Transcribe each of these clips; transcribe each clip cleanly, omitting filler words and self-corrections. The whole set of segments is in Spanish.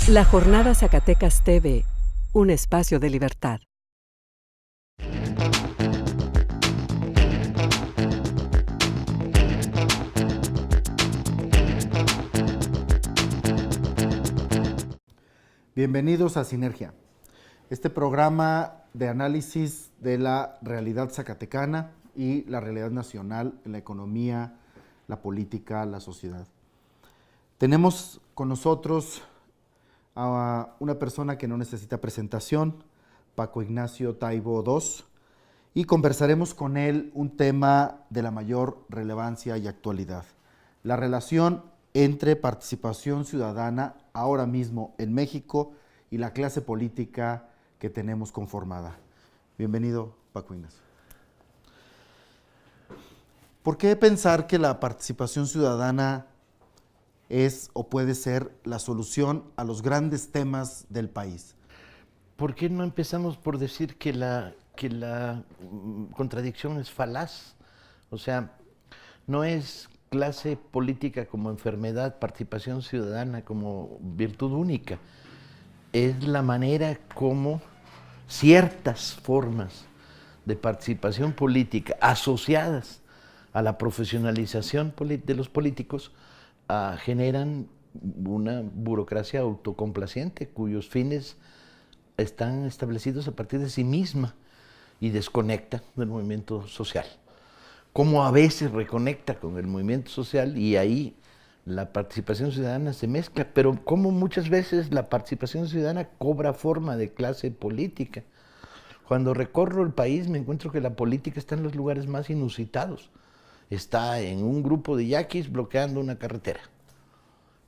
La Jornada Zacatecas TV, un espacio de libertad. Bienvenidos a Sinergia, este programa de análisis de la realidad zacatecana y la realidad nacional en la economía, la política, la sociedad. Tenemos con nosotros a una persona que no necesita presentación, Paco Ignacio Taibo II, y conversaremos con él un tema de la mayor relevancia y actualidad: la relación entre participación ciudadana ahora mismo en México y la clase política que tenemos conformada. Bienvenido, Paco Ignacio. ¿Por qué pensar que la participación ciudadana es o puede ser la solución a los grandes temas del país? ¿Por qué no empezamos por decir que la contradicción es falaz? O sea, no es clase política como enfermedad, participación ciudadana como virtud única. Es la manera como ciertas formas de participación política asociadas a la profesionalización de los políticos generan una burocracia autocomplaciente cuyos fines están establecidos a partir de sí misma y desconecta del movimiento social. Como a veces reconecta con el movimiento social y ahí la participación ciudadana se mezcla, pero como muchas veces la participación ciudadana cobra forma de clase política. Cuando recorro el país me encuentro que la política está en los lugares más inusitados. Está en un grupo de yaquis bloqueando una carretera.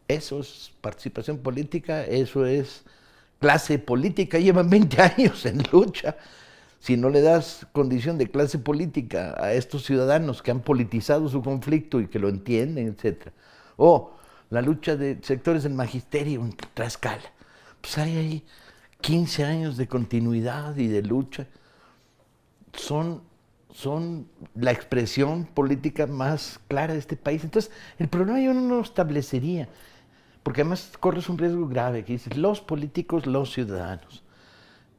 Eso es participación política, eso es clase política. Llevan 20 años en lucha. Si no le das condición de clase política a estos ciudadanos que han politizado su conflicto y que lo entienden, etc. O la lucha de sectores del magisterio en Tlaxcala. Pues hay ahí 15 años de continuidad y de lucha. Son la expresión política más clara de este país. Entonces, el problema yo no lo establecería, porque además corres un riesgo grave, que dices, los políticos, los ciudadanos.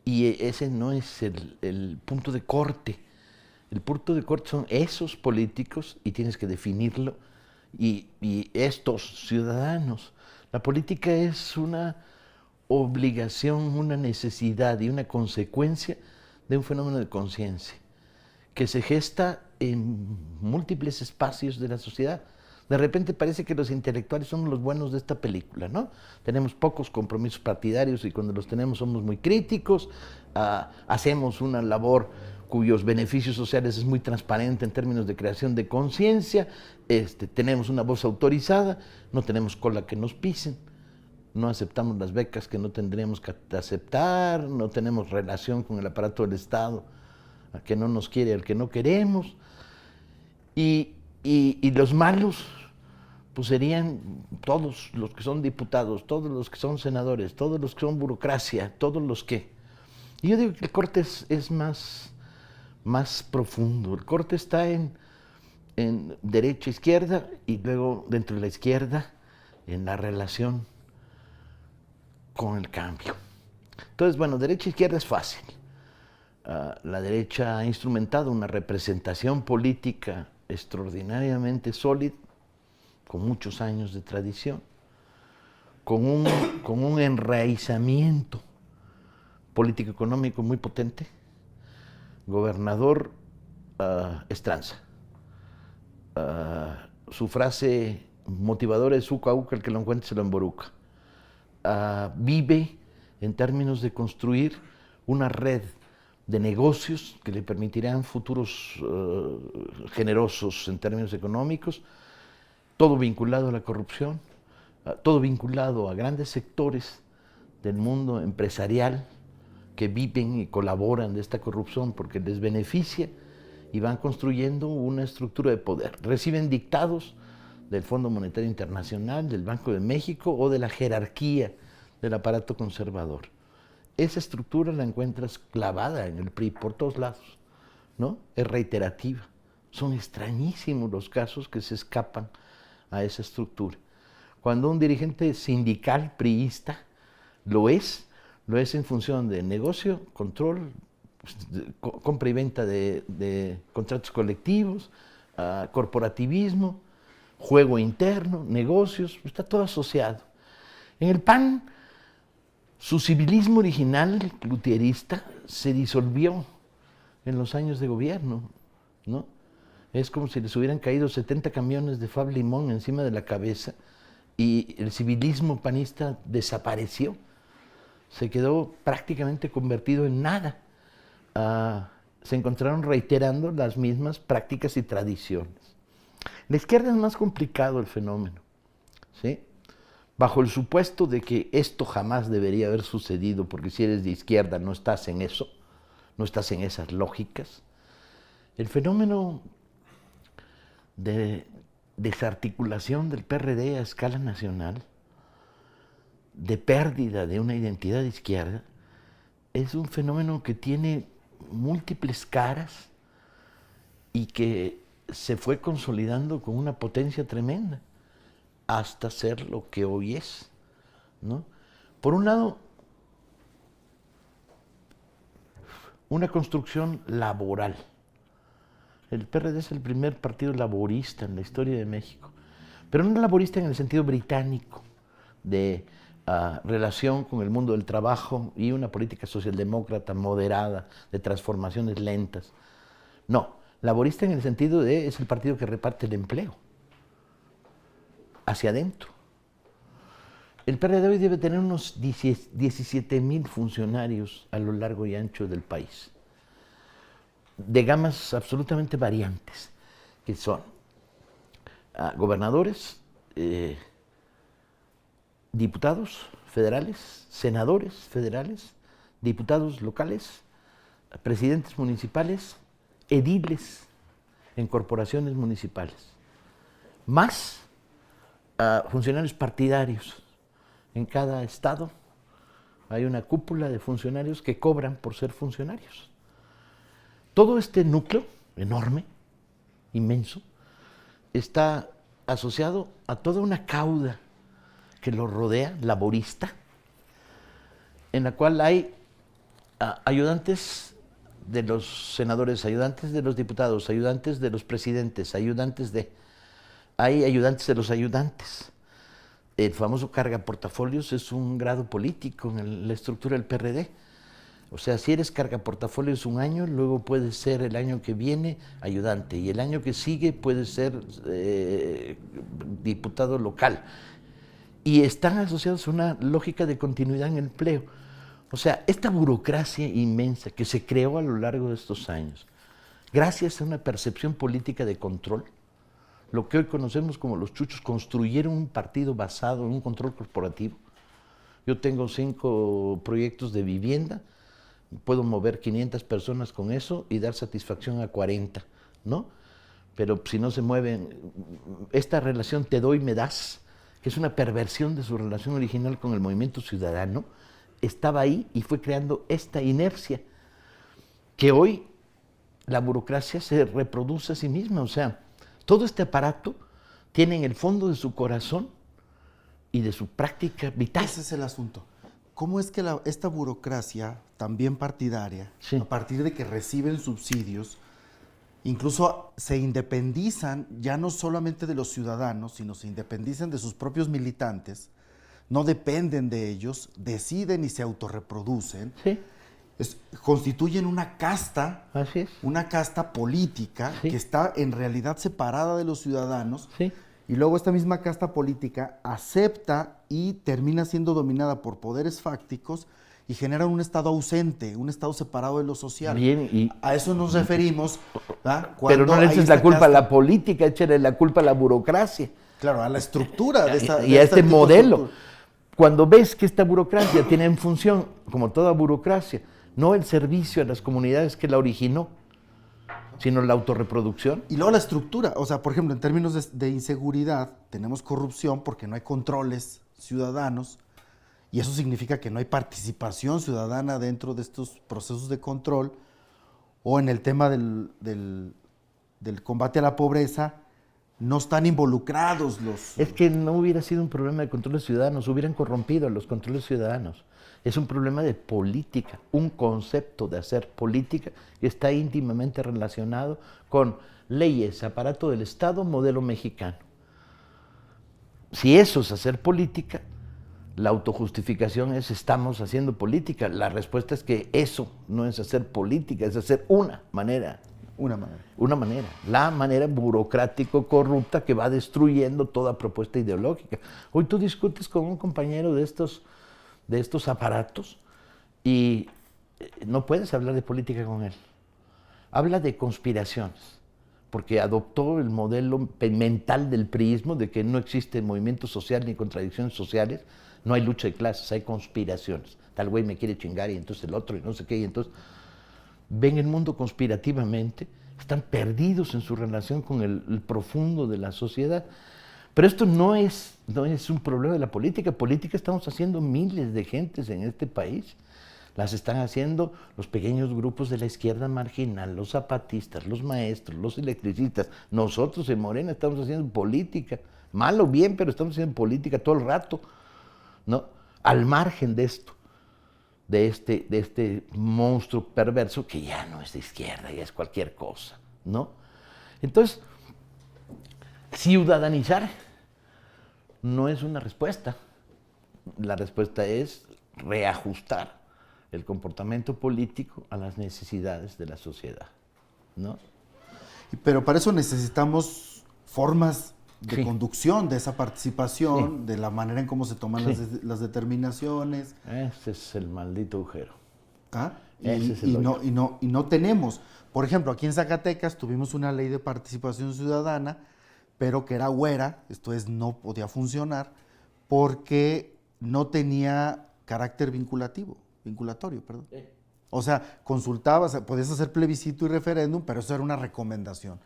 Y ese no es el punto de corte. El punto de corte son esos políticos, y tienes que definirlo, y estos ciudadanos. La política es una obligación, una necesidad y una consecuencia de un fenómeno de conciencia que se gesta en múltiples espacios de la sociedad. De repente parece que los intelectuales somos los buenos de esta película, ¿no? Tenemos pocos compromisos partidarios y cuando los tenemos somos muy críticos, hacemos una labor cuyos beneficios sociales es muy transparente en términos de creación de conciencia, tenemos una voz autorizada, no tenemos cola que nos pisen, no aceptamos las becas que no tendríamos que aceptar, no tenemos relación con el aparato del Estado, al que no nos quiere, al que no queremos, y los malos pues serían todos los que son diputados, todos los que son senadores, todos los que son burocracia, todos los que... Y yo digo que el corte es más profundo. El corte está en derecha, izquierda, y luego dentro de la izquierda, en la relación con el cambio. Entonces, bueno, derecha, izquierda es fácil. La derecha ha instrumentado una representación política extraordinariamente sólida, con muchos años de tradición, con un enraizamiento político-económico muy potente. Gobernador Estranza. Su frase motivadora es "Uca, uca, el que lo encuentre se lo emboruca". Vive en términos de construir una red de negocios que le permitirán futuros generosos en términos económicos, todo vinculado a la corrupción, todo vinculado a grandes sectores del mundo empresarial que viven y colaboran de esta corrupción porque les beneficia y van construyendo una estructura de poder. Reciben dictados del Fondo Monetario Internacional, del Banco de México o de la jerarquía del aparato conservador. Esa estructura la encuentras clavada en el PRI por todos lados, ¿no? Es reiterativa. Son extrañísimos los casos que se escapan a esa estructura. Cuando un dirigente sindical priista lo es en función de negocio, control, compra y venta de contratos colectivos, corporativismo, juego interno, negocios, está todo asociado. En el PAN, su civilismo original luterista se disolvió en los años de gobierno, ¿no? Es como si les hubieran caído 70 camiones de Fab Limón encima de la cabeza y el civilismo panista desapareció. Se quedó prácticamente convertido en nada. Se encontraron reiterando las mismas prácticas y tradiciones. La izquierda es más complicado el fenómeno, ¿sí? Bajo el supuesto de que esto jamás debería haber sucedido, porque si eres de izquierda no estás en eso, no estás en esas lógicas. El fenómeno de desarticulación del PRD a escala nacional, de pérdida de una identidad de izquierda, es un fenómeno que tiene múltiples caras y que se fue consolidando con una potencia tremenda hasta ser lo que hoy es, ¿no? Por un lado, una construcción laboral. El PRD es el primer partido laborista en la historia de México, pero no laborista en el sentido británico, de relación con el mundo del trabajo y una política socialdemócrata moderada, de transformaciones lentas. No, laborista en el sentido de es el partido que reparte el empleo hacia adentro. El PRD hoy debe tener unos 17,000 funcionarios a lo largo y ancho del país, de gamas absolutamente variantes, que son gobernadores, diputados federales, senadores federales, diputados locales, presidentes municipales, ediles en corporaciones municipales, más funcionarios partidarios. En cada estado hay una cúpula de funcionarios que cobran por ser funcionarios. Todo este núcleo enorme, inmenso, está asociado a toda una cauda que lo rodea, laborista, en la cual hay ayudantes de los senadores, ayudantes de los diputados, ayudantes de los presidentes, hay ayudantes de los ayudantes. El famoso carga portafolios es un grado político en la estructura del PRD. O sea, si eres carga portafolios un año, luego puedes ser el año que viene ayudante y el año que sigue puedes ser diputado local. Y están asociados a una lógica de continuidad en el empleo. O sea, esta burocracia inmensa que se creó a lo largo de estos años, gracias a una percepción política de control, lo que hoy conocemos como los chuchos, construyeron un partido basado en un control corporativo. Yo tengo 5 proyectos de vivienda, puedo mover 500 personas con eso y dar satisfacción a 40, ¿no? Pero si no se mueven, esta relación te doy, me das, que es una perversión de su relación original con el movimiento ciudadano, estaba ahí y fue creando esta inercia que hoy la burocracia se reproduce a sí misma. O sea, todo este aparato tiene en el fondo de su corazón y de su práctica vital. Ese es el asunto. ¿Cómo es que esta burocracia, también partidaria, sí, a partir de que reciben subsidios, incluso se independizan ya no solamente de los ciudadanos, sino se independizan de sus propios militantes, no dependen de ellos, deciden y se autorreproducen, sí, constituyen una casta, así es, una casta política, sí, que está en realidad separada de los ciudadanos, sí, y luego esta misma casta política acepta y termina siendo dominada por poderes fácticos y genera un Estado ausente, un Estado separado de lo social. Bien, y a eso nos referimos. Pero no le eches la culpa a la política, échale la culpa a la burocracia. Claro, a la estructura de esta y a este modelo. Estructura. Cuando ves que esta burocracia tiene en función, como toda burocracia, no el servicio a las comunidades que la originó, sino la autorreproducción. Y luego la estructura, o sea, por ejemplo, en términos de inseguridad, tenemos corrupción porque no hay controles ciudadanos, y eso significa que no hay participación ciudadana dentro de estos procesos de control, o en el tema del combate a la pobreza, no están involucrados los... Es que no hubiera sido un problema de controles ciudadanos, hubieran corrompido a los controles ciudadanos. Es un problema de política, un concepto de hacer política que está íntimamente relacionado con leyes, aparato del Estado, modelo mexicano. Si eso es hacer política, la autojustificación es estamos haciendo política. La respuesta es que eso no es hacer política, es hacer una manera. La manera burocrático-corrupta que va destruyendo toda propuesta ideológica. Hoy tú discutes con un compañero de estos aparatos y no puedes hablar de política con él. Habla de conspiraciones, porque adoptó el modelo mental del priismo de que no existe movimiento social ni contradicciones sociales, no hay lucha de clases, hay conspiraciones. Tal güey me quiere chingar y entonces el otro y no sé qué, y entonces ven el mundo conspirativamente, están perdidos en su relación con el profundo de la sociedad. Pero esto no es un problema de la política. Política estamos haciendo miles de gentes en este país. Las están haciendo los pequeños grupos de la izquierda marginal, los zapatistas, los maestros, los electricistas. Nosotros en Morena estamos haciendo política. Mal o bien, pero estamos haciendo política todo el rato, ¿no? Al margen de esto. De este monstruo perverso que ya no es de izquierda, ya es cualquier cosa, ¿no? Entonces, ciudadanizar no es una respuesta. La respuesta es reajustar el comportamiento político a las necesidades de la sociedad, ¿no? Pero para eso necesitamos formas de Sí. conducción de esa participación, Sí. de la manera en cómo se toman Sí. las determinaciones. Ese es el maldito agujero. ¿Ah? Ese es el Y no tenemos. Por ejemplo, aquí en Zacatecas tuvimos una ley de participación ciudadana, pero que era güera, esto es, no podía funcionar, porque no tenía carácter vinculatorio, perdón. O sea, consultabas, podías hacer plebiscito y referéndum, pero eso era una recomendación.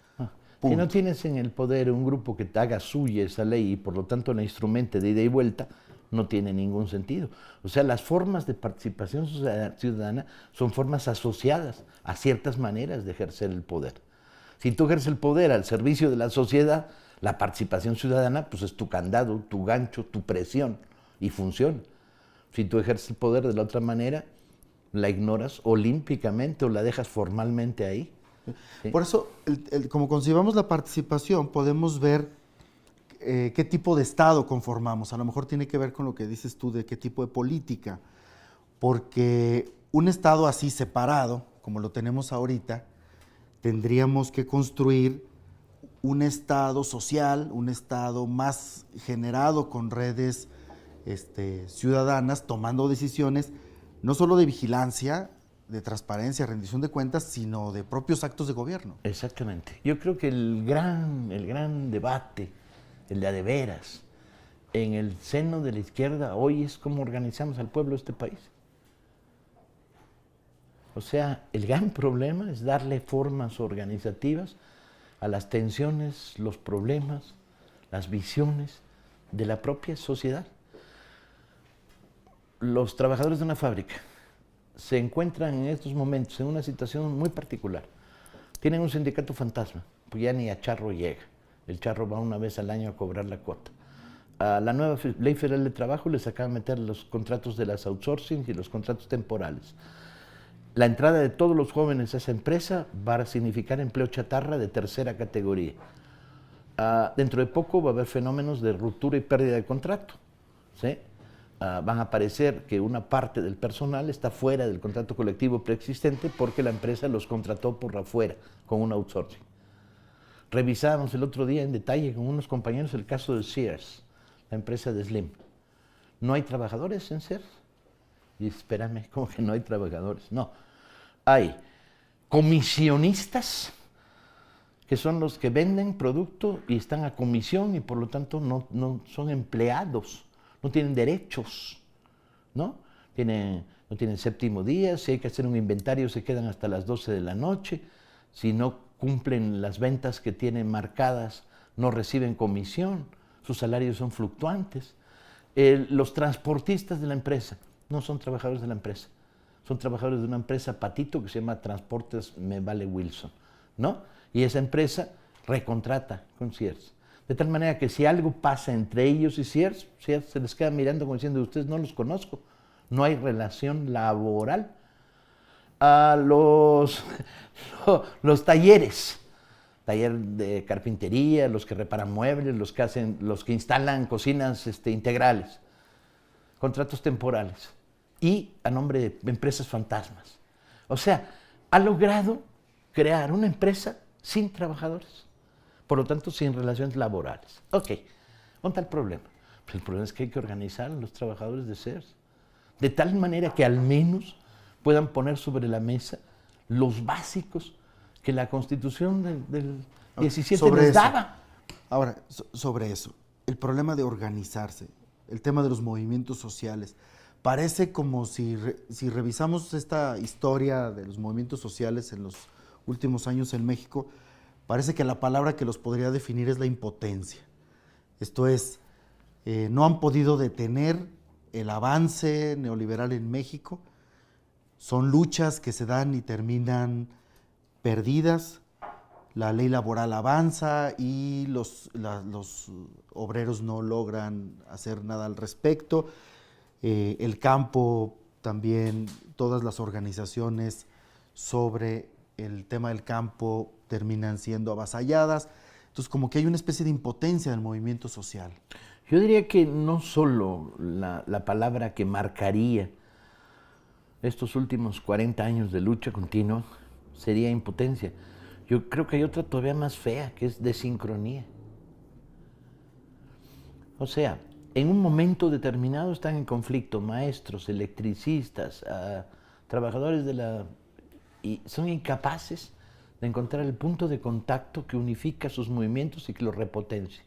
Si no tienes en el poder un grupo que te haga suya esa ley y por lo tanto la instrumente de ida y vuelta, no tiene ningún sentido. O sea, las formas de participación ciudadana son formas asociadas a ciertas maneras de ejercer el poder. Si tú ejerces el poder al servicio de la sociedad, la participación ciudadana pues es tu candado, tu gancho, tu presión y funciona. Si tú ejerces el poder de la otra manera, la ignoras olímpicamente o la dejas formalmente ahí. ¿Sí? Por eso, como concibamos la participación, podemos ver qué tipo de Estado conformamos. A lo mejor tiene que ver con lo que dices tú de qué tipo de política, porque un Estado así separado, como lo tenemos ahorita, tendríamos que construir un Estado social, un Estado más generado con redes ciudadanas, tomando decisiones, no solo de vigilancia, de transparencia, rendición de cuentas, sino de propios actos de gobierno. Exactamente. Yo creo que el gran debate, el de a de veras, en el seno de la izquierda hoy es cómo organizamos al pueblo de este país. O sea, el gran problema es darle formas organizativas a las tensiones, los problemas, las visiones de la propia sociedad. Los trabajadores de una fábrica se encuentran en estos momentos en una situación muy particular. Tienen un sindicato fantasma, pues ya ni a charro llega. El charro va una vez al año a cobrar la cuota. A la nueva Ley Federal de Trabajo les acaba de meter los contratos de las outsourcing y los contratos temporales. La entrada de todos los jóvenes a esa empresa va a significar empleo chatarra de tercera categoría. Dentro de poco va a haber fenómenos de ruptura y pérdida de contrato, ¿sí? Van a aparecer que una parte del personal está fuera del contrato colectivo preexistente porque la empresa los contrató por afuera con un outsourcing. Revisábamos el otro día en detalle con unos compañeros el caso de Sears, la empresa de Slim. ¿No hay trabajadores en Sears? Y espérame, ¿cómo que no hay trabajadores? No, hay comisionistas que son los que venden producto y están a comisión y por lo tanto no son empleados. No tienen derechos, ¿no? No tienen séptimo día, si hay que hacer un inventario se quedan hasta las 12 de la noche, si no cumplen las ventas que tienen marcadas no reciben comisión, sus salarios son fluctuantes. Los transportistas de la empresa no son trabajadores de la empresa, son trabajadores de una empresa patito que se llama Transportes Me Vale Wilson, ¿no? Y esa empresa recontrata con Sears. De tal manera que si algo pasa entre ellos y Sears se les queda mirando como diciendo, ustedes no los conozco, no hay relación laboral. A los talleres, taller de carpintería, los que reparan muebles, los que instalan cocinas integrales, contratos temporales y a nombre de empresas fantasmas. O sea, ha logrado crear una empresa sin trabajadores, por lo tanto sin relaciones laborales. Ok, ¿dónde está el problema? Pues el problema es que hay que organizar a los trabajadores de Sears, de tal manera que al menos puedan poner sobre la mesa los básicos que la Constitución del 17 les daba. Ahora, sobre eso, el problema de organizarse, el tema de los movimientos sociales, parece como si revisamos esta historia de los movimientos sociales en los últimos años en México, parece que la palabra que los podría definir es la impotencia. Esto es, no han podido detener el avance neoliberal en México. Son luchas que se dan y terminan perdidas. La ley laboral avanza y los obreros no logran hacer nada al respecto. El campo también, todas las organizaciones sobre el tema del campo terminan siendo avasalladas. Entonces, como que hay una especie de impotencia del movimiento social. Yo diría que no solo la palabra que marcaría estos últimos 40 años de lucha continua sería impotencia. Yo creo que hay otra todavía más fea, que es desincronía. O sea, en un momento determinado están en conflicto maestros, electricistas, trabajadores y son incapaces de encontrar el punto de contacto que unifica sus movimientos y que los repotencia.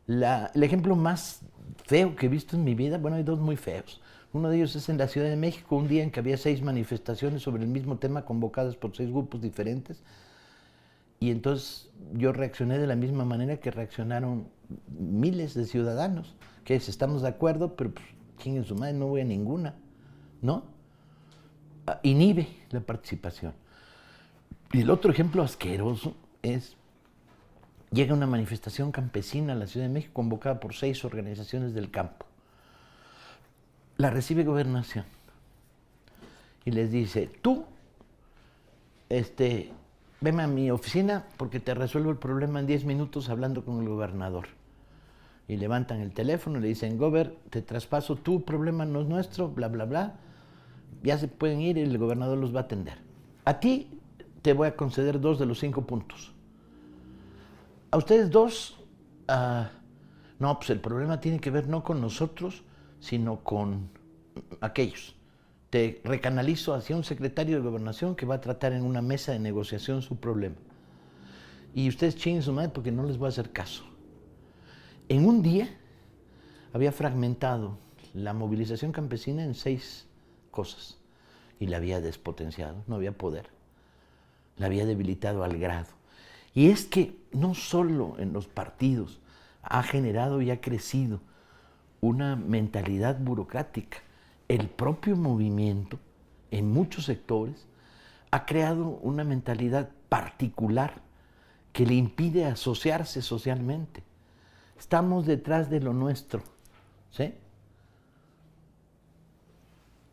El ejemplo más feo que he visto en mi vida, bueno, hay dos muy feos. Uno de ellos es en la Ciudad de México, un día en que había 6 manifestaciones sobre el mismo tema convocadas por 6 grupos diferentes. Y entonces yo reaccioné de la misma manera que reaccionaron miles de ciudadanos, que es, estamos de acuerdo, pero pues, ¿quién en su madre? No voy a ninguna, ¿no? Inhibe la participación. Y el otro ejemplo asqueroso es, llega una manifestación campesina a la Ciudad de México convocada por 6 organizaciones del campo. La recibe Gobernación y les dice, tú, ven a mi oficina porque te resuelvo el problema en 10 minutos hablando con el gobernador. Y levantan el teléfono y le dicen, Gober, te traspaso, tu problema no es nuestro, bla, bla, bla. Ya se pueden ir y el gobernador los va a atender. A ti te voy a conceder 2 de los 5 puntos. A ustedes 2, no, pues el problema tiene que ver no con nosotros, sino con aquellos. Te recanalizo hacia un secretario de Gobernación que va a tratar en una mesa de negociación su problema. Y ustedes chinguen su madre porque no les voy a hacer caso. En un día había fragmentado la movilización campesina en 6 cosas y la había despotenciado, no había poder. La había debilitado al grado. Y es que no solo en los partidos ha generado y ha crecido una mentalidad burocrática. El propio movimiento, en muchos sectores, ha creado una mentalidad particular que le impide asociarse socialmente. Estamos detrás de lo nuestro, ¿sí?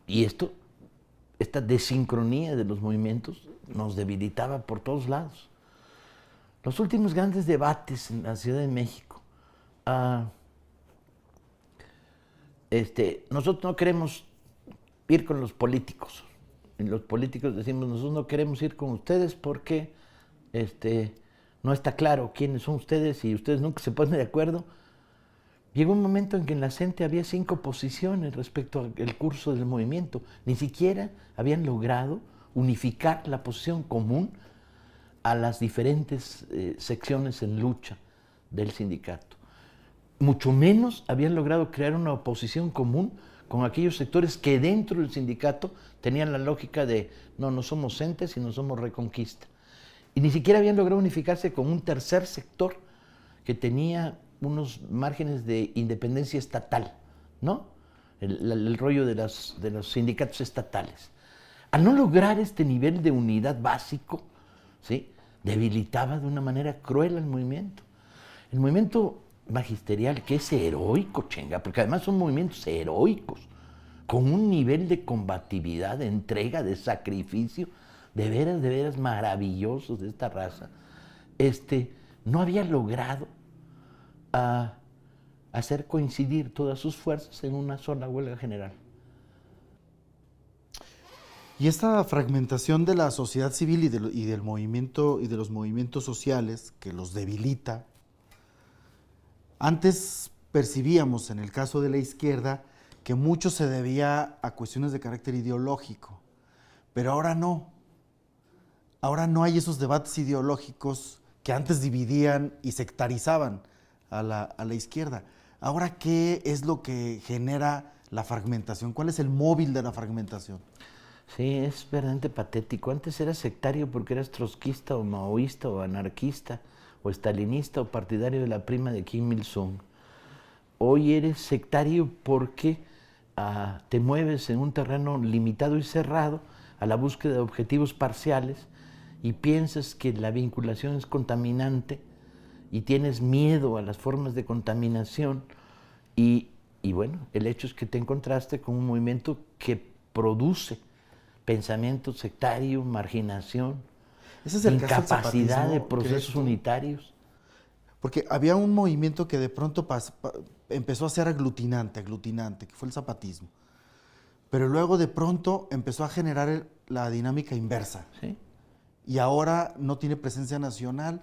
Y esta desincronía de los movimientos nos debilitaba por todos lados. Los últimos grandes debates en la Ciudad de México, nosotros no queremos ir con los políticos. Y los políticos decimos, nosotros no queremos ir con ustedes porque no está claro quiénes son ustedes y ustedes nunca se ponen de acuerdo. Llegó un momento en que en la CENTE había 5 posiciones respecto al curso del movimiento. Ni siquiera habían logrado unificar la posición común a las diferentes secciones en lucha del sindicato. Mucho menos habían logrado crear una oposición común con aquellos sectores que dentro del sindicato tenían la lógica de no somos CENTE, sino somos Reconquista. Y ni siquiera habían logrado unificarse con un tercer sector que tenía unos márgenes de independencia estatal, ¿no? El rollo de los sindicatos estatales. Al no lograr este nivel de unidad básico, ¿sí?, debilitaba de una manera cruel al movimiento. El movimiento magisterial, que es heroico, chenga, porque además son movimientos heroicos, con un nivel de combatividad, de entrega, de sacrificio, de veras maravillosos de esta raza, no había logrado hacer coincidir todas sus fuerzas en una sola huelga general. Y esta fragmentación de la sociedad civil y del movimiento y de los movimientos sociales que los debilita, antes percibíamos en el caso de la izquierda que mucho se debía a cuestiones de carácter ideológico, pero ahora no. Ahora no hay esos debates ideológicos que antes dividían y sectarizaban a la izquierda. Ahora, ¿qué es lo que genera la fragmentación? ¿Cuál es el móvil de la fragmentación? Sí, es verdaderamente patético. Antes eras sectario porque eras trotskista o maoísta o anarquista o estalinista o partidario de la prima de Kim Il-sung. Hoy eres sectario porque te mueves en un terreno limitado y cerrado a la búsqueda de objetivos parciales y piensas que la vinculación es contaminante y tienes miedo a las formas de contaminación y bueno, el hecho es que te encontraste con un movimiento que produce pensamiento sectario, marginación, Ese es el incapacidad de procesos unitarios. Porque había un movimiento que de pronto empezó a ser aglutinante, que fue el zapatismo. Pero luego de pronto empezó a generar la dinámica inversa. ¿Sí? Y ahora no tiene presencia nacional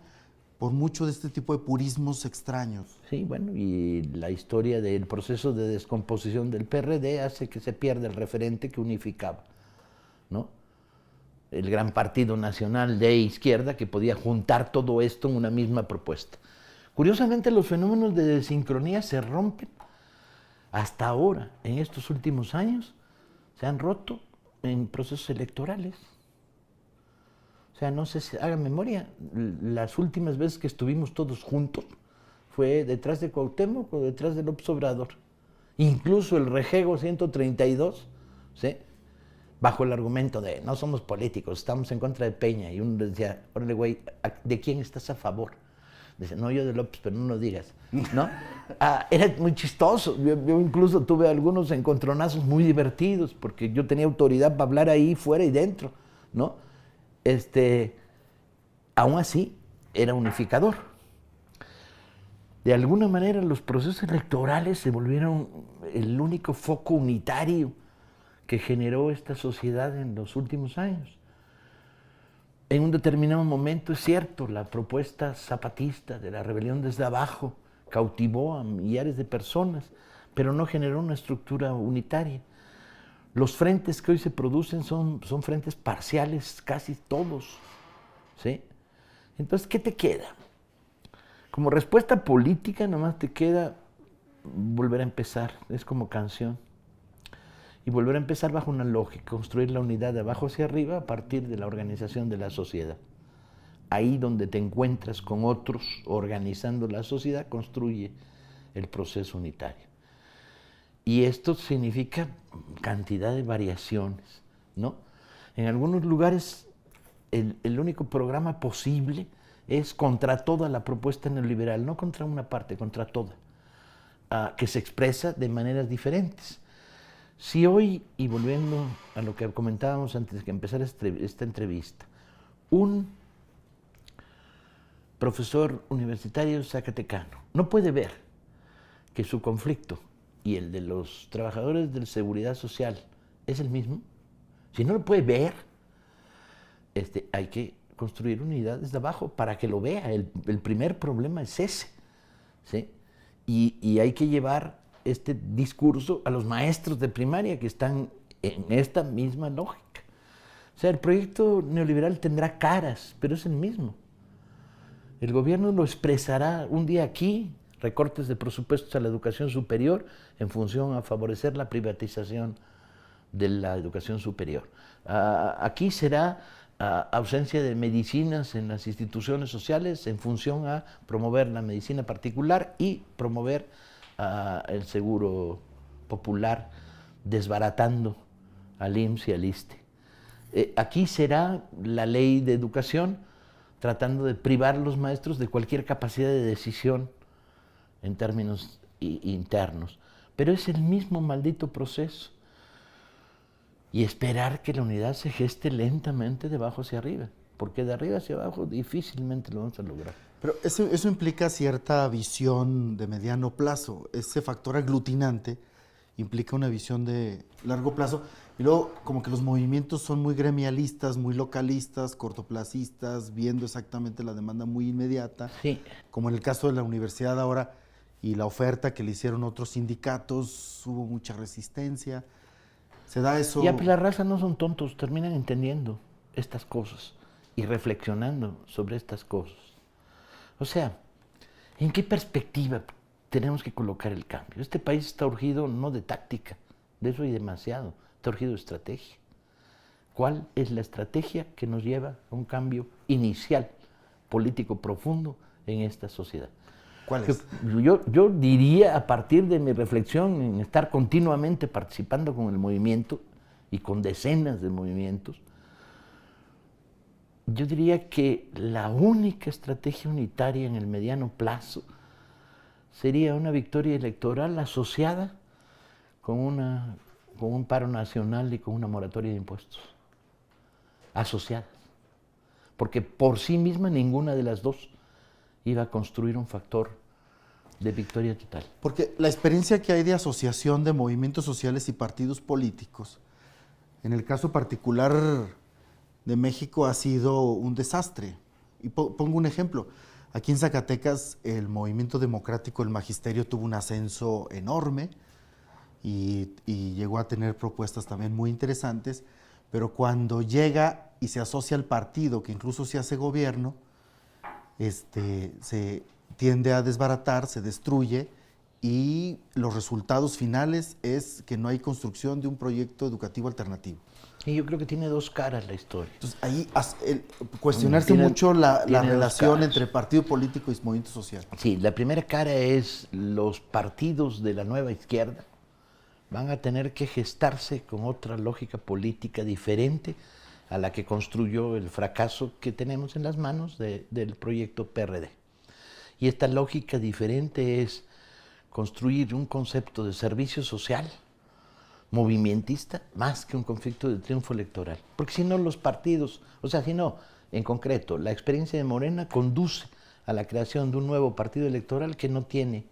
por mucho de este tipo de purismos extraños. Sí, bueno, y la historia del proceso de descomposición del PRD hace que se pierda el referente que unificaba, ¿no? El gran partido nacional de izquierda que podía juntar todo esto en una misma propuesta. Curiosamente, los fenómenos de desincronía se rompen hasta ahora, en estos últimos años, se han roto en procesos electorales. O sea, no sé si hagan memoria, las últimas veces que estuvimos todos juntos fue detrás de Cuauhtémoc o detrás de López Obrador. Incluso el Rejego 132, ¿sí?, bajo el argumento de no somos políticos, estamos en contra de Peña. Y uno decía, órale güey, ¿de quién estás a favor? Dice, no, yo de López, pero no lo digas, ¿no? Era muy chistoso. Yo incluso tuve algunos encontronazos muy divertidos porque yo tenía autoridad para hablar ahí fuera y dentro, ¿no? Aún así, era unificador. De alguna manera, los procesos electorales se volvieron el único foco unitario que generó esta sociedad en los últimos años. En un determinado momento, es cierto, la propuesta zapatista de la rebelión desde abajo cautivó a millares de personas, pero no generó una estructura unitaria. Los frentes que hoy se producen son frentes parciales, casi todos, ¿sí? Entonces, ¿qué te queda? Como respuesta política, nomás te queda volver a empezar, es como canción. Y volver a empezar bajo una lógica, construir la unidad de abajo hacia arriba a partir de la organización de la sociedad. Ahí donde te encuentras con otros organizando la sociedad, construye el proceso unitario. Y esto significa cantidad de variaciones, ¿no? En algunos lugares el único programa posible es contra toda la propuesta neoliberal, no contra una parte, contra toda, que se expresa de maneras diferentes. Si hoy, y volviendo a lo que comentábamos antes de que empezara esta entrevista, un profesor universitario zacatecano no puede ver que su conflicto y el de los trabajadores de la seguridad social es el mismo, si no lo puede ver, hay que construir unidades de abajo para que lo vea. El primer problema es ese, ¿sí? Y hay que llevar este discurso a los maestros de primaria que están en esta misma lógica. O sea, el proyecto neoliberal tendrá caras, pero es el mismo. El gobierno lo expresará un día aquí, recortes de presupuestos a la educación superior en función a favorecer la privatización de la educación superior. Aquí será ausencia de medicinas en las instituciones sociales en función a promover la medicina particular y promover el seguro popular, desbaratando al IMSS y al ISSSTE. Aquí será la ley de educación tratando de privar a los maestros de cualquier capacidad de decisión en términos internos, pero es el mismo maldito proceso. Y esperar que la unidad se geste lentamente de abajo hacia arriba, porque de arriba hacia abajo difícilmente lo vamos a lograr. Pero eso implica cierta visión de mediano plazo. Ese factor aglutinante implica una visión de largo plazo. Y luego, como que los movimientos son muy gremialistas, muy localistas, cortoplacistas, viendo exactamente la demanda muy inmediata. Sí. Como en el caso de la universidad ahora, y la oferta que le hicieron otros sindicatos, hubo mucha resistencia. Se da eso. Ya, pues la raza no son tontos, terminan entendiendo estas cosas y reflexionando sobre estas cosas. O sea, ¿en qué perspectiva tenemos que colocar el cambio? Este país está urgido no de táctica, de eso hay demasiado, está urgido de estrategia. ¿Cuál es la estrategia que nos lleva a un cambio inicial, político profundo en esta sociedad? ¿Cuál es? Yo diría, a partir de mi reflexión en estar continuamente participando con el movimiento y con decenas de movimientos, yo diría que la única estrategia unitaria en el mediano plazo sería una victoria electoral asociada con un paro nacional y con una moratoria de impuestos. Asociadas. Porque por sí misma ninguna de las dos iba a construir un factor de victoria total. Porque la experiencia que hay de asociación de movimientos sociales y partidos políticos, en el caso particular de México, ha sido un desastre. Y pongo un ejemplo. Aquí en Zacatecas el movimiento democrático, el magisterio, tuvo un ascenso enorme y llegó a tener propuestas también muy interesantes, pero cuando llega y se asocia al partido, que incluso se hace gobierno, se tiende a desbaratar, se destruye, y los resultados finales es que no hay construcción de un proyecto educativo alternativo. Y yo creo que tiene dos caras la historia. Entonces ahí cuestionarse mucho la relación entre partido político y movimiento social. Sí, la primera cara es los partidos de la nueva izquierda van a tener que gestarse con otra lógica política diferente a la que construyó el fracaso que tenemos en las manos del proyecto PRD. Y esta lógica diferente es construir un concepto de servicio social movimentista más que un conflicto de triunfo electoral. Porque si no los partidos, o sea, si no, en concreto, la experiencia de Morena conduce a la creación de un nuevo partido electoral que no tiene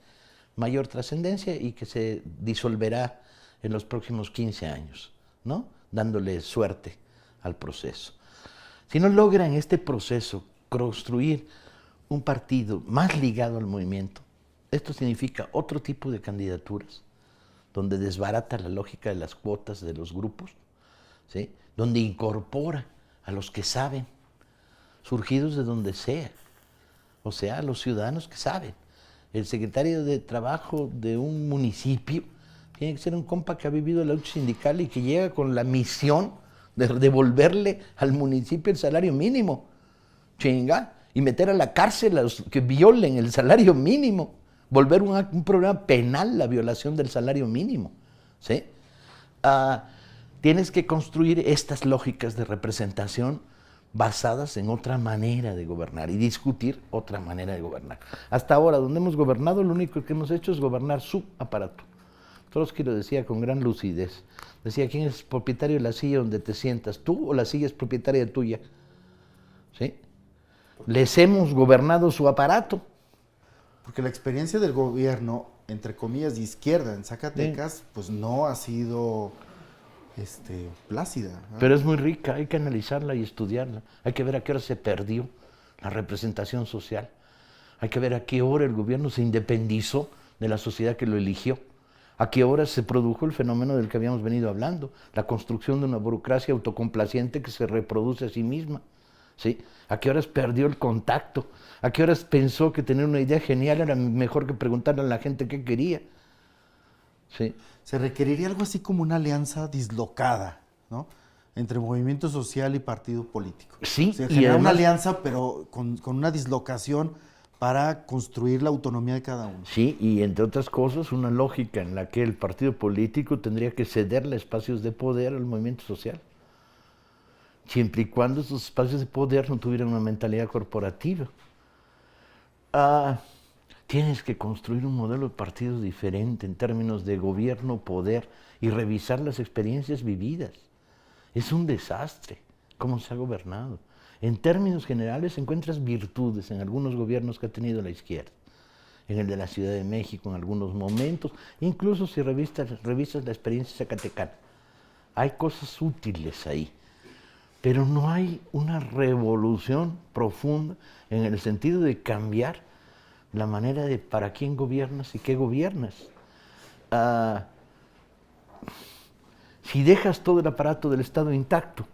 mayor trascendencia y que se disolverá en los próximos 15 años, ¿no? Dándole suerte al proceso. Si no logran este proceso construir un partido más ligado al movimiento, esto significa otro tipo de candidaturas, donde desbarata la lógica de las cuotas de los grupos, ¿sí? Donde incorpora a los que saben, surgidos de donde sea, o sea, a los ciudadanos que saben. El secretario de Trabajo de un municipio tiene que ser un compa que ha vivido la lucha sindical y que llega con la misión de devolverle al municipio el salario mínimo, chinga, y meter a la cárcel a los que violen el salario mínimo, volver un problema penal la violación del salario mínimo, ¿sí? Tienes que construir estas lógicas de representación basadas en otra manera de gobernar y discutir otra manera de gobernar. Hasta ahora, donde hemos gobernado, lo único que hemos hecho es gobernar su aparato. Trotsky lo decía con gran lucidez. Decía, ¿quién es propietario de la silla donde te sientas? ¿Tú o la silla es propietaria tuya? ¿Sí? Les hemos gobernado su aparato. Porque la experiencia del gobierno, entre comillas, de izquierda en Zacatecas, pues no ha sido plácida, ¿no? Pero es muy rica, hay que analizarla y estudiarla. Hay que ver a qué hora se perdió la representación social. Hay que ver a qué hora el gobierno se independizó de la sociedad que lo eligió. A qué hora se produjo el fenómeno del que habíamos venido hablando, la construcción de una burocracia autocomplaciente que se reproduce a sí misma. ¿Sí? ¿A qué horas perdió el contacto? ¿A qué horas pensó que tener una idea genial era mejor que preguntarle a la gente qué quería? ¿Sí? Se requeriría algo así como una alianza dislocada, ¿no? Entre movimiento social y partido político. Sí, o sea, y generar además, una alianza, pero con una dislocación para construir la autonomía de cada uno. Sí, y entre otras cosas, una lógica en la que el partido político tendría que cederle espacios de poder al movimiento social, siempre y cuando esos espacios de poder no tuvieran una mentalidad corporativa. tienes que construir un modelo de partidos diferente en términos de gobierno, poder y revisar las experiencias vividas. Es un desastre cómo se ha gobernado. En términos generales encuentras virtudes en algunos gobiernos que ha tenido la izquierda, en el de la Ciudad de México en algunos momentos, incluso si revisas la experiencia zacatecana. Hay cosas útiles ahí, pero no hay una revolución profunda en el sentido de cambiar la manera de para quién gobiernas y qué gobiernas. Si dejas todo el aparato del Estado intacto,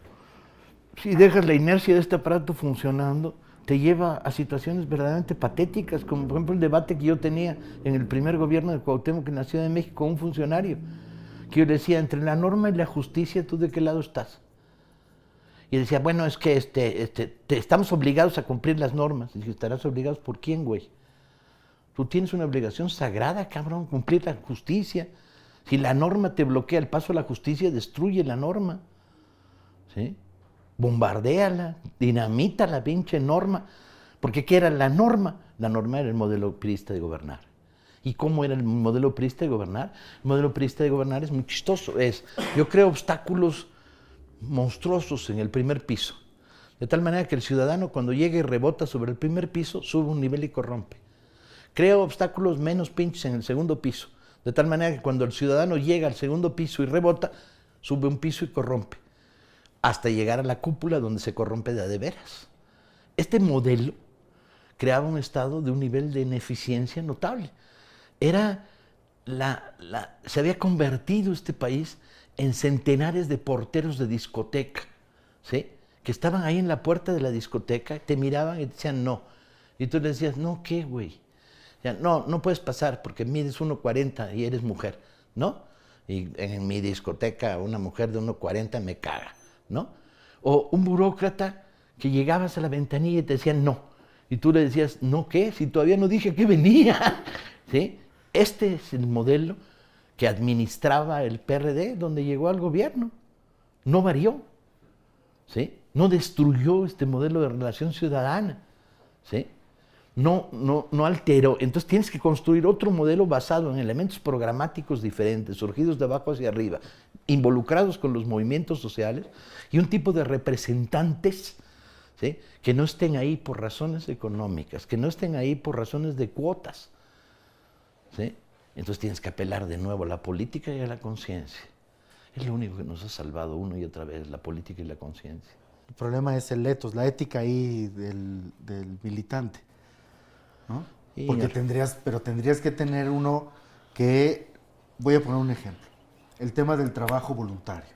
si dejas la inercia de este aparato funcionando, te lleva a situaciones verdaderamente patéticas, como por ejemplo el debate que yo tenía en el primer gobierno de Cuauhtémoc en la Ciudad de México con un funcionario, que yo le decía, entre la norma y la justicia, ¿tú de qué lado estás? Y decía, bueno, es que estamos obligados a cumplir las normas. Y dije, ¿estarás obligados por quién, güey? Tú tienes una obligación sagrada, cabrón, cumplir la justicia. Si la norma te bloquea el paso a la justicia, destruye la norma, ¿sí? Bombardéala, dinamita la pinche norma. Porque ¿qué era la norma? La norma era el modelo priista de gobernar. ¿Y cómo era el modelo priista de gobernar? El modelo priista de gobernar es muy chistoso. Yo creo obstáculos monstruosos en el primer piso. De tal manera que el ciudadano cuando llega y rebota sobre el primer piso, sube un nivel y corrompe. Creo obstáculos menos pinches en el segundo piso. De tal manera que cuando el ciudadano llega al segundo piso y rebota, sube un piso y corrompe. Hasta llegar a la cúpula donde se corrompe de veras. Este modelo creaba un estado de un nivel de ineficiencia notable. Se había convertido este país en centenares de porteros de discoteca, ¿sí? Que estaban ahí en la puerta de la discoteca, te miraban y te decían no. Y tú le decías, no, ¿qué, güey? No puedes pasar porque mides 1.40 y eres mujer, ¿no? Y en mi discoteca una mujer de 1.40 me caga, ¿no? O un burócrata que llegabas a la ventanilla y te decían no. Y tú le decías, ¿no qué? Si todavía no dije que venía, ¿sí? Este es el modelo que administraba el PRD donde llegó al gobierno. No varió, ¿sí? No destruyó este modelo de relación ciudadana, ¿sí? No alteró. Entonces tienes que construir otro modelo basado en elementos programáticos diferentes, surgidos de abajo hacia arriba, involucrados con los movimientos sociales y un tipo de representantes, ¿sí? Que no estén ahí por razones económicas, que no estén ahí por razones de cuotas, ¿sí? Entonces tienes que apelar de nuevo a la política y a la conciencia. Es lo único que nos ha salvado una y otra vez, la política y la conciencia. El problema es el ethos, la ética ahí del militante, ¿no? Porque tendrías que tener uno que, voy a poner un ejemplo, el tema del trabajo voluntario.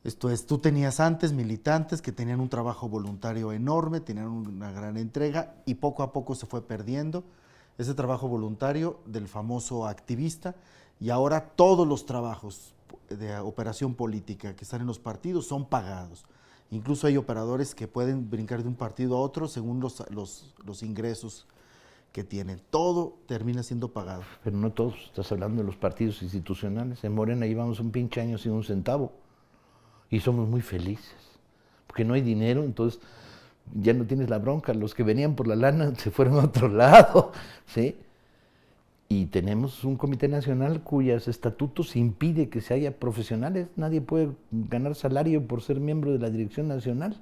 Esto es, tú tenías antes militantes que tenían un trabajo voluntario enorme, tenían una gran entrega y poco a poco se fue perdiendo ese trabajo voluntario del famoso activista y ahora todos los trabajos de operación política que están en los partidos son pagados. Incluso hay operadores que pueden brincar de un partido a otro según los ingresos que tienen. Todo termina siendo pagado. Pero no todos, estás hablando de los partidos institucionales. En Morena llevamos un pinche año sin un centavo y somos muy felices, porque no hay dinero, entonces ya no tienes la bronca. Los que venían por la lana se fueron a otro lado, ¿sí? Y tenemos un comité nacional cuyos estatutos impide que se haya profesionales. Nadie puede ganar salario por ser miembro de la dirección nacional.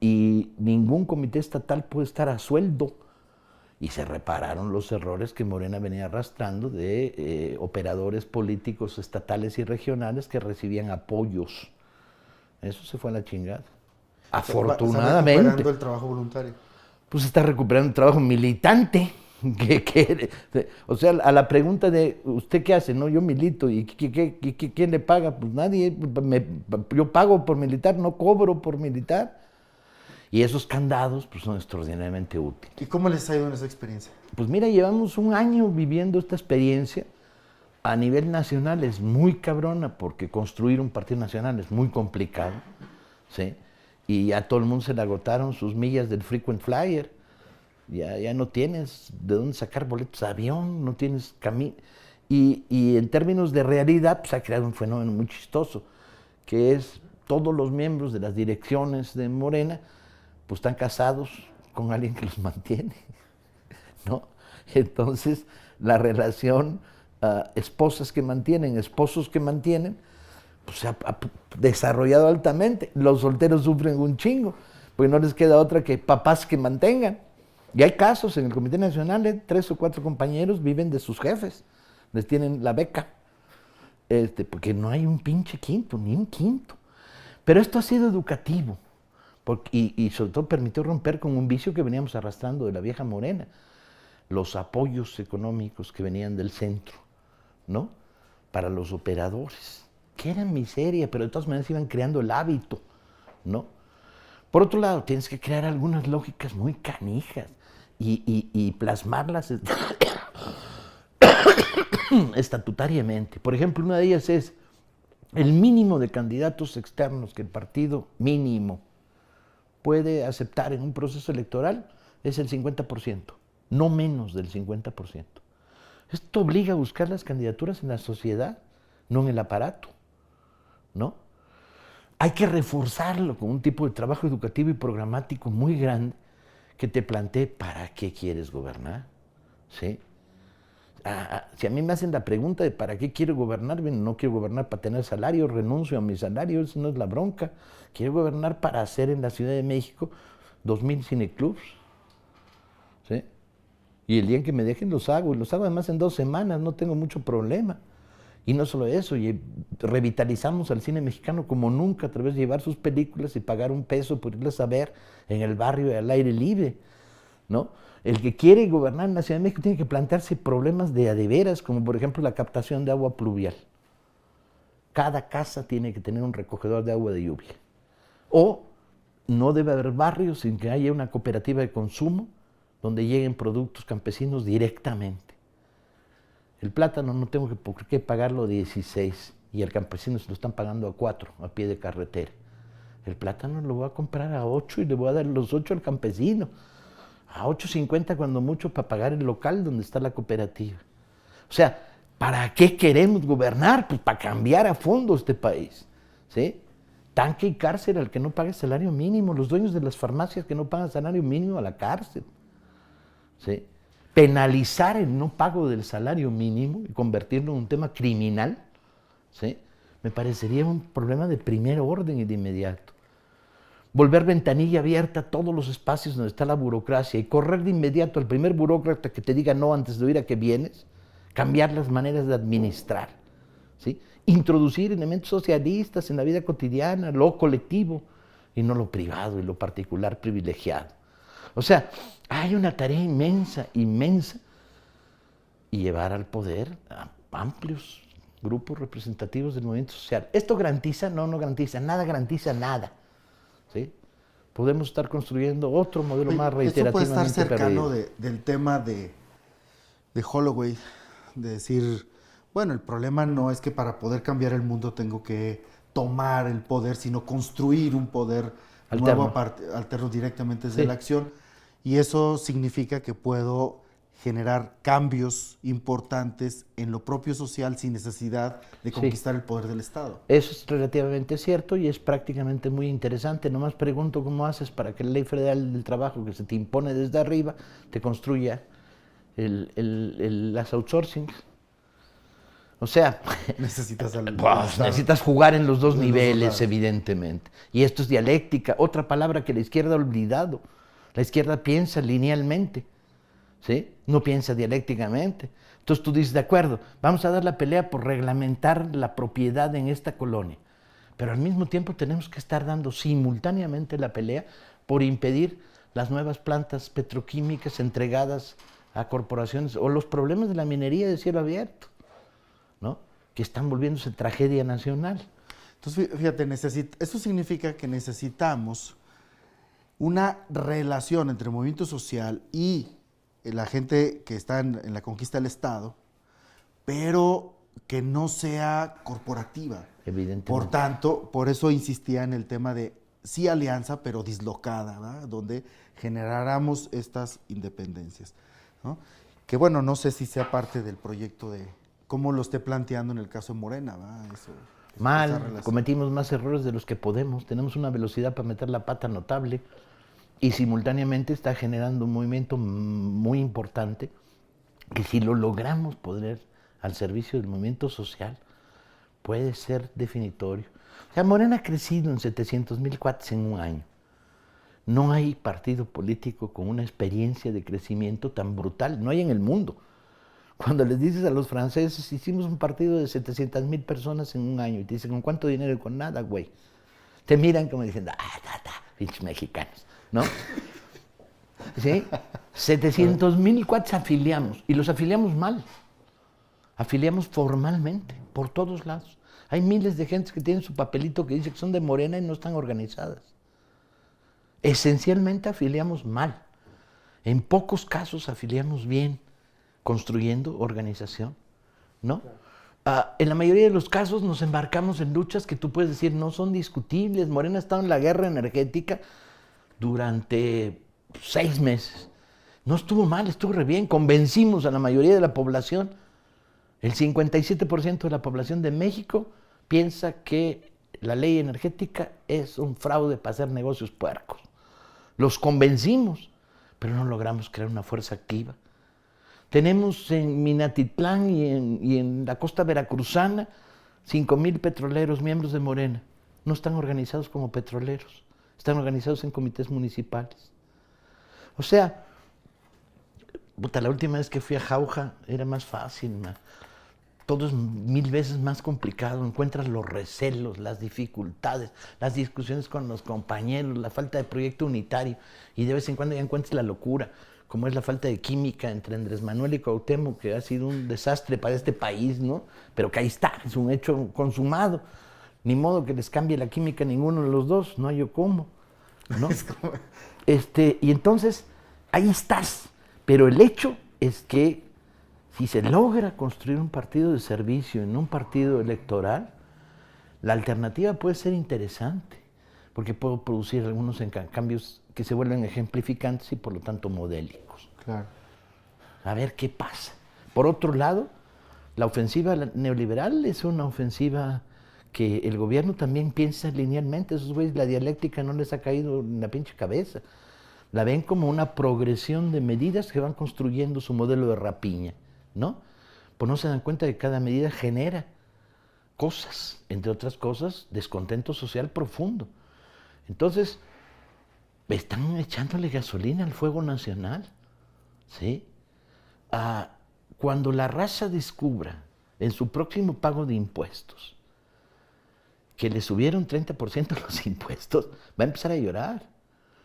Y ningún comité estatal puede estar a sueldo. Y se repararon los errores que Morena venía arrastrando de operadores políticos estatales y regionales que recibían apoyos. Eso se fue a la chingada. Afortunadamente. ¿Está recuperando el trabajo voluntario? Pues está recuperando el trabajo militante. O sea, a la pregunta de ¿usted qué hace? No, yo milito. ¿Y quién le paga? Pues nadie. Yo pago por militar, no cobro por militar. Y esos candados pues, son extraordinariamente útiles. ¿Y cómo les ha ido en esa experiencia? Pues mira, llevamos un año viviendo esta experiencia. A nivel nacional es muy cabrona porque construir un partido nacional es muy complicado, ¿sí? Y a todo el mundo se le agotaron sus millas del frequent flyer. Ya no tienes de dónde sacar boletos de avión, no tienes camino. Y en términos de realidad, pues ha creado un fenómeno muy chistoso, que es todos los miembros de las direcciones de Morena, pues están casados con alguien que los mantiene. ¿no? Entonces, la relación esposas que mantienen, esposos que mantienen, pues se ha desarrollado altamente. Los solteros sufren un chingo, porque no les queda otra que papás que mantengan. Y hay casos en el Comité Nacional, 3 o 4 compañeros viven de sus jefes, les tienen la beca, porque no hay un pinche quinto, ni un quinto. Pero esto ha sido educativo, y sobre todo permitió romper con un vicio que veníamos arrastrando de la vieja Morena, los apoyos económicos que venían del centro, ¿no? Para los operadores, que eran miseria, pero de todas maneras iban creando el hábito, ¿no? Por otro lado, tienes que crear algunas lógicas muy canijas y plasmarlas estatutariamente. Por ejemplo, una de ellas es el mínimo de candidatos externos que el partido mínimo puede aceptar en un proceso electoral es el 50%, no menos del 50%. Esto obliga a buscar las candidaturas en la sociedad, no en el aparato, ¿no? Hay que reforzarlo con un tipo de trabajo educativo y programático muy grande que te plantee para qué quieres gobernar, ¿sí? Si a mí me hacen la pregunta de para qué quiero gobernar, bueno, no quiero gobernar para tener salario, renuncio a mi salario, eso no es la bronca. Quiero gobernar para hacer en la Ciudad de México 2000 cineclubs, ¿sí? Y el día en que me dejen los hago además en 2 semanas, no tengo mucho problema. Y no solo eso, revitalizamos al cine mexicano como nunca a través de llevar sus películas y pagar un peso por irlas a ver en el barrio al aire libre, ¿no? El que quiere gobernar en la Ciudad de México tiene que plantearse problemas de a de veras, como por ejemplo la captación de agua pluvial. Cada casa tiene que tener un recogedor de agua de lluvia. O no debe haber barrios sin que haya una cooperativa de consumo donde lleguen productos campesinos directamente. El plátano no tengo por qué pagarlo 16 y el campesino se lo están pagando a 4 a pie de carretera. El plátano lo voy a comprar a 8 y le voy a dar los 8 al campesino. A 8.50 cuando mucho para pagar el local donde está la cooperativa. O sea, ¿para qué queremos gobernar? Pues para cambiar a fondo este país, ¿sí? Tanque y cárcel al que no pague salario mínimo, los dueños de las farmacias que no pagan salario mínimo a la cárcel, ¿sí? Penalizar el no pago del salario mínimo y convertirlo en un tema criminal, ¿sí? Me parecería un problema de primer orden y de inmediato. Volver ventanilla abierta a todos los espacios donde está la burocracia y correr de inmediato al primer burócrata que te diga no antes de oír a que vienes, cambiar las maneras de administrar, ¿sí? Introducir elementos socialistas en la vida cotidiana, lo colectivo y no lo privado y lo particular privilegiado. O sea, hay una tarea inmensa, inmensa, y llevar al poder a amplios grupos representativos del movimiento social. ¿Esto garantiza? No, no garantiza. Nada garantiza nada, ¿sí? Podemos estar construyendo otro modelo más reiterativamente perdido. Esto puede estar cercano del tema de Holloway, de decir, bueno, el problema no es que para poder cambiar el mundo tengo que tomar el poder, sino construir un poder nuevo, alterno directamente desde la acción. Y eso significa que puedo generar cambios importantes en lo propio social sin necesidad de conquistar el poder del Estado. Eso es relativamente cierto y es prácticamente muy interesante. Nomás pregunto cómo haces para que la Ley Federal del Trabajo que se te impone desde arriba te construya las outsourcings. O sea, necesitas jugar en los dos niveles, evidentemente. Y esto es dialéctica, otra palabra que la izquierda ha olvidado. La izquierda piensa linealmente, ¿sí? No piensa dialécticamente. Entonces tú dices, de acuerdo, vamos a dar la pelea por reglamentar la propiedad en esta colonia, pero al mismo tiempo tenemos que estar dando simultáneamente la pelea por impedir las nuevas plantas petroquímicas entregadas a corporaciones o los problemas de la minería de cielo abierto, ¿no? Que están volviéndose tragedia nacional. Entonces, fíjate, eso significa que necesitamos una relación entre el movimiento social y la gente que está en la conquista del Estado, pero que no sea corporativa. Evidentemente. Por tanto, por eso insistía en el tema de sí alianza, pero dislocada, ¿verdad? Donde generáramos estas independencias, ¿no? Que bueno, no sé si sea parte del proyecto de cómo lo esté planteando en el caso de Morena, ¿verdad? Mal, cometimos más errores de los que podemos, tenemos una velocidad para meter la pata notable. y simultáneamente está generando un movimiento muy importante que si lo logramos poner al servicio del movimiento social, puede ser definitorio. O sea, Morena ha crecido en 700,000 cuates en un año. No hay partido político con una experiencia de crecimiento tan brutal, no hay en el mundo. Cuando les dices a los franceses, hicimos un partido de 700,000 personas en un año, y te dicen, ¿con cuánto dinero? Con nada, güey. Te miran como diciendo, pinches mexicanos, ¿no? ¿Sí? 700,000 cuates afiliamos, y los afiliamos mal. Afiliamos formalmente, por todos lados. Hay miles de gentes que tienen su papelito que dice que son de Morena y no están organizadas. Esencialmente afiliamos mal. En pocos casos afiliamos bien, construyendo organización, ¿no? En la mayoría de los casos nos embarcamos en luchas que tú puedes decir no son discutibles. Morena ha estado en la guerra energética durante 6 meses. No estuvo mal, estuvo re bien. Convencimos a la mayoría de la población. El 57% de la población de México piensa que la ley energética es un fraude para hacer negocios puercos. Los convencimos, pero no logramos crear una fuerza activa. Tenemos en Minatitlán y en la costa veracruzana 5,000 petroleros, miembros de Morena. No están organizados como petroleros, están organizados en comités municipales. O sea, la última vez que fui a Jauja era más fácil, todo es 1000 veces más complicado. Encuentras los recelos, las dificultades, las discusiones con los compañeros, la falta de proyecto unitario, y de vez en cuando ya encuentras la locura, como es la falta de química entre Andrés Manuel y Cuauhtémoc, que ha sido un desastre para este país, ¿no? Pero que ahí está, es un hecho consumado. Ni modo que les cambie la química a ninguno de los dos, no hay yo cómo, ¿no? Y entonces, ahí estás. Pero el hecho es que si se logra construir un partido de servicio en un partido electoral, la alternativa puede ser interesante, porque puedo producir algunos cambios que se vuelven ejemplificantes y por lo tanto modélicos. Claro. A ver qué pasa. Por otro lado, la ofensiva neoliberal es una ofensiva que el gobierno también piensa linealmente. Esos güeyes, la dialéctica no les ha caído en la pinche cabeza. La ven como una progresión de medidas que van construyendo su modelo de rapiña, ¿no? Pues no se dan cuenta que cada medida genera cosas, entre otras cosas, descontento social profundo. Entonces, están echándole gasolina al fuego nacional, ¿sí? Cuando la raza descubra en su próximo pago de impuestos que le subieron 30% los impuestos, va a empezar a llorar.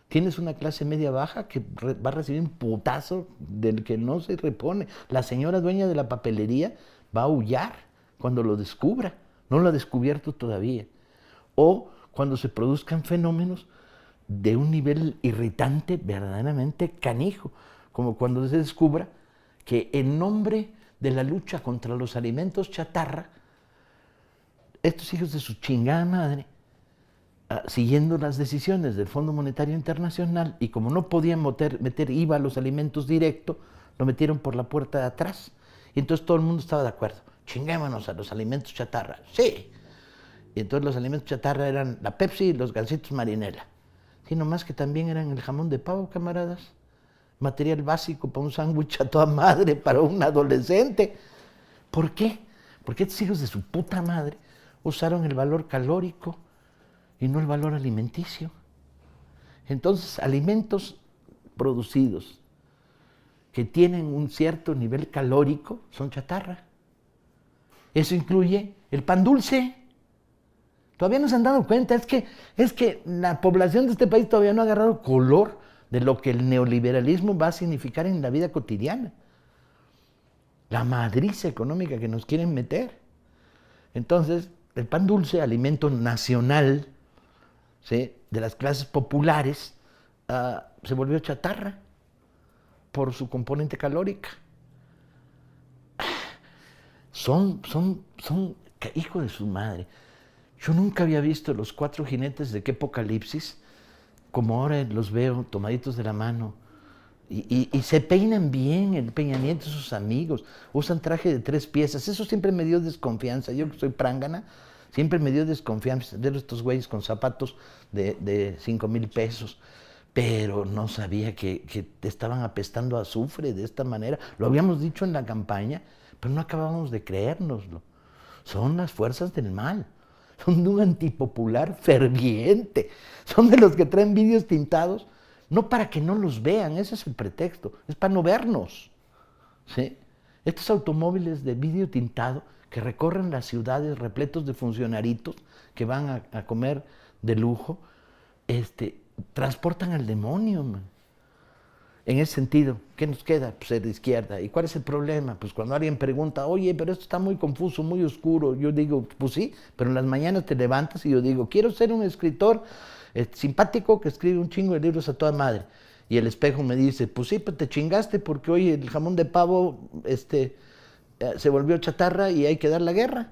Tienes una clase media baja que va a recibir un putazo del que no se repone. La señora dueña de la papelería va a aullar cuando lo descubra. No lo ha descubierto todavía. O cuando se produzcan fenómenos de un nivel irritante verdaderamente canijo, como cuando se descubra que en nombre de la lucha contra los alimentos chatarra, estos hijos de su chingada madre, siguiendo las decisiones del Fondo Monetario Internacional, y como no podían meter IVA a los alimentos directo, lo metieron por la puerta de atrás. Y entonces todo el mundo estaba de acuerdo. Chinguémonos a los alimentos chatarra. Sí. Y entonces los alimentos chatarra eran la Pepsi y los gansitos Marinela. Sí, nomás que también eran el jamón de pavo, camaradas. Material básico para un sándwich a toda madre, para un adolescente. ¿Por qué? Porque estos hijos de su puta madre usaron el valor calórico y no el valor alimenticio. Entonces, alimentos producidos que tienen un cierto nivel calórico son chatarra. Eso incluye el pan dulce. Todavía no se han dado cuenta, es que la población de este país todavía no ha agarrado color de lo que el neoliberalismo va a significar en la vida cotidiana. La madriza económica que nos quieren meter. Entonces, el pan dulce, alimento nacional, ¿sí?, de las clases populares, se volvió chatarra por su componente calórica. Son hijo de su madre. Yo nunca había visto los 4 jinetes de qué apocalipsis, como ahora los veo tomaditos de la mano. Y se peinan bien, el Peña Nieto y sus amigos, usan traje de 3 piezas. Eso siempre me dio desconfianza. Yo que soy prángana, siempre me dio desconfianza ver estos güeyes con zapatos de 5,000 pesos. pero no sabía que te estaban apestando a azufre de esta manera. Lo habíamos dicho en la campaña, pero no acabábamos de creérnoslo. Son las fuerzas del mal, son de un antipopular ferviente, son de los que traen vídeos tintados, no para que no los vean, ese es el pretexto, es para no vernos, ¿sí? Estos automóviles de vídeo tintado que recorren las ciudades repletos de funcionaritos que van a comer de lujo, transportan al demonio, man. En ese sentido, ¿qué nos queda? Pues ser de izquierda. ¿Y cuál es el problema? Pues cuando alguien pregunta, oye, pero esto está muy confuso, muy oscuro, yo digo, pues sí, pero en las mañanas te levantas y yo digo, quiero ser un escritor simpático que escribe un chingo de libros a toda madre. Y el espejo me dice, pues sí, pero te chingaste porque hoy el jamón de pavo se volvió chatarra y hay que dar la guerra.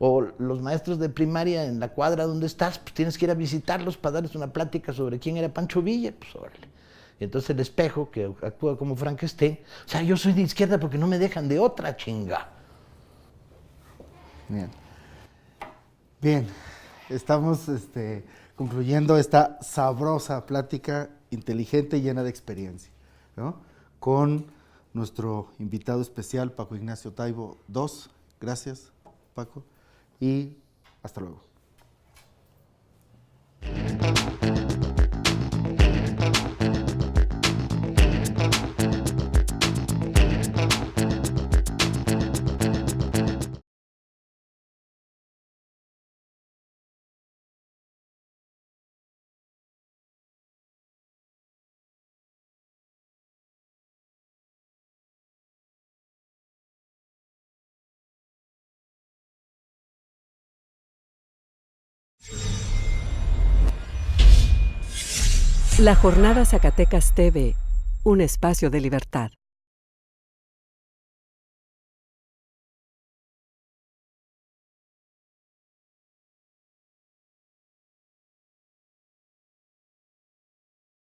O los maestros de primaria en la cuadra donde estás, pues tienes que ir a visitarlos para darles una plática sobre quién era Pancho Villa, pues órale. Y entonces el espejo, que actúa como Frankenstein, o sea, yo soy de izquierda porque no me dejan de otra, chinga. Bien. Bien, estamos concluyendo esta sabrosa plática inteligente y llena de experiencia, ¿no? Con nuestro invitado especial, Paco Ignacio Taibo II. Gracias, Paco, y hasta luego. La Jornada Zacatecas TV, un espacio de libertad.